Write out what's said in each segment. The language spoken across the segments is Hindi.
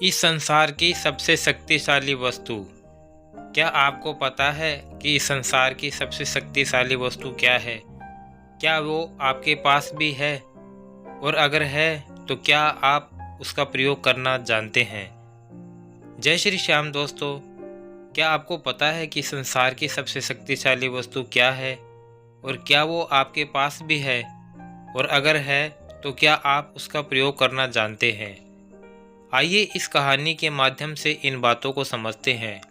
इस संसार की सबसे शक्तिशाली वस्तु। क्या आपको पता है कि इस संसार की सबसे शक्तिशाली वस्तु क्या है? क्या वो आपके पास भी है? और अगर है तो क्या आप उसका प्रयोग करना जानते हैं? जय श्री श्याम दोस्तों। क्या आपको पता है कि संसार की सबसे शक्तिशाली वस्तु क्या है? और क्या वो आपके पास भी है? और अगर है तो क्या आप उसका प्रयोग करना जानते हैं? आइए इस कहानी के माध्यम से इन बातों को समझते हैं।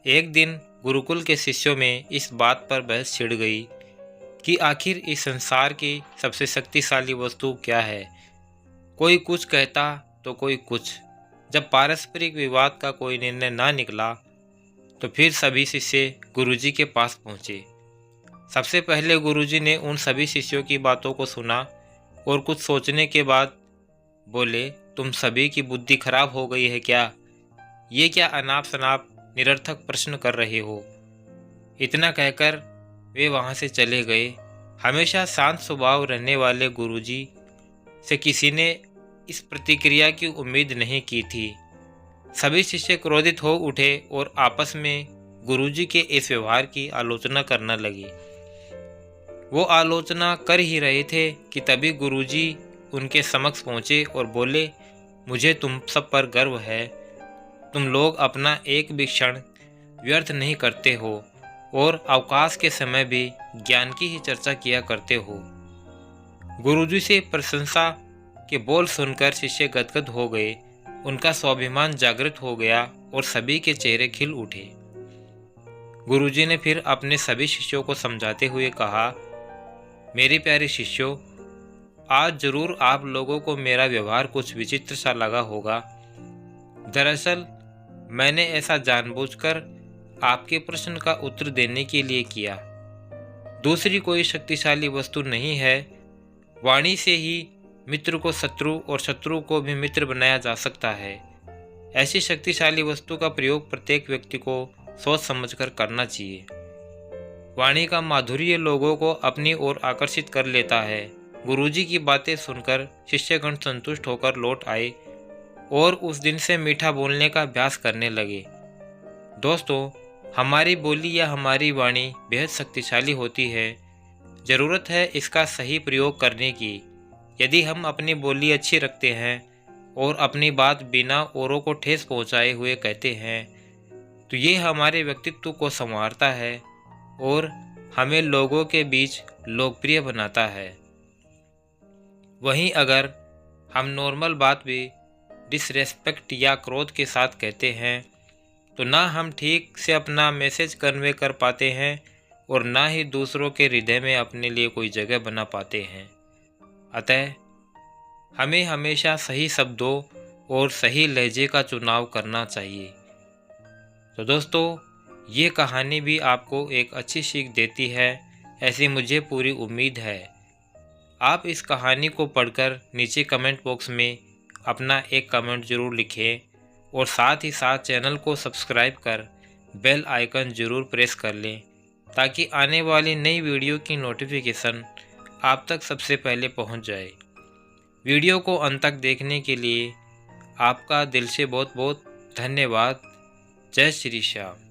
एक दिन गुरुकुल के शिष्यों में इस बात पर बहस छिड़ गई कि आखिर इस संसार की सबसे शक्तिशाली वस्तु क्या है। कोई कुछ कहता तो कोई कुछ। जब पारस्परिक विवाद का कोई निर्णय ना निकला तो फिर सभी शिष्य गुरुजी के पास पहुँचे। सबसे पहले गुरुजी ने उन सभी शिष्यों की बातों को सुना और कुछ सोचने के बाद बोले, तुम सभी की बुद्धि खराब हो गई है क्या? ये क्या अनाप शनाप निरर्थक प्रश्न कर रहे हो? इतना कहकर वे वहाँ से चले गए। हमेशा शांत स्वभाव रहने वाले गुरुजी से किसी ने इस प्रतिक्रिया की उम्मीद नहीं की थी। सभी शिष्य क्रोधित हो उठे और आपस में गुरुजी के इस व्यवहार की आलोचना करने लगे। वो आलोचना कर ही रहे थे कि तभी गुरुजी उनके समक्ष पहुँचे और बोले, मुझे तुम सब पर गर्व है। तुम लोग अपना एक भी क्षण व्यर्थ नहीं करते हो और अवकाश के समय भी ज्ञान की ही चर्चा किया करते हो। गुरुजी से प्रशंसा के बोल सुनकर शिष्य गदगद हो गए। उनका स्वाभिमान जागृत हो गया और सभी के चेहरे खिल उठे। गुरुजी ने फिर अपने सभी शिष्यों को समझाते हुए कहा, मेरे प्यारे शिष्यों, आज जरूर आप लोगों को मेरा व्यवहार कुछ विचित्र सा लगा होगा। दरअसल मैंने ऐसा जानबूझकर आपके प्रश्न का उत्तर देने के लिए किया। दूसरी कोई शक्तिशाली वस्तु नहीं है। वाणी से ही मित्र को शत्रु और शत्रु को भी मित्र बनाया जा सकता है। ऐसी शक्तिशाली वस्तु का प्रयोग प्रत्येक व्यक्ति को सोच समझकर करना चाहिए। वाणी का माधुर्य लोगों को अपनी ओर आकर्षित कर लेता है। गुरुजी की बातें सुनकर शिष्यगण संतुष्ट होकर लौट आए और उस दिन से मीठा बोलने का अभ्यास करने लगे। दोस्तों, हमारी बोली या हमारी वाणी बेहद शक्तिशाली होती है। ज़रूरत है इसका सही प्रयोग करने की। यदि हम अपनी बोली अच्छी रखते हैं और अपनी बात बिना औरों को ठेस पहुंचाए हुए कहते हैं तो ये हमारे व्यक्तित्व को संवारता है और हमें लोगों के बीच लोकप्रिय बनाता है। वहीं अगर हम नॉर्मल बात भी डिसरेस्पेक्ट या क्रोध के साथ कहते हैं तो ना हम ठीक से अपना मैसेज कन्वे कर पाते हैं और ना ही दूसरों के हृदय में अपने लिए कोई जगह बना पाते हैं। अतः हमें हमेशा सही शब्दों और सही लहजे का चुनाव करना चाहिए। तो दोस्तों, ये कहानी भी आपको एक अच्छी सीख देती है, ऐसी मुझे पूरी उम्मीद है। आप इस कहानी को पढ़कर नीचे कमेंट बॉक्स में अपना एक कमेंट ज़रूर लिखें और साथ ही साथ चैनल को सब्सक्राइब कर बेल आइकन ज़रूर प्रेस कर लें ताकि आने वाली नई वीडियो की नोटिफिकेशन आप तक सबसे पहले पहुंच जाए। वीडियो को अंत तक देखने के लिए आपका दिल से बहुत बहुत धन्यवाद। जय श्री श्याम।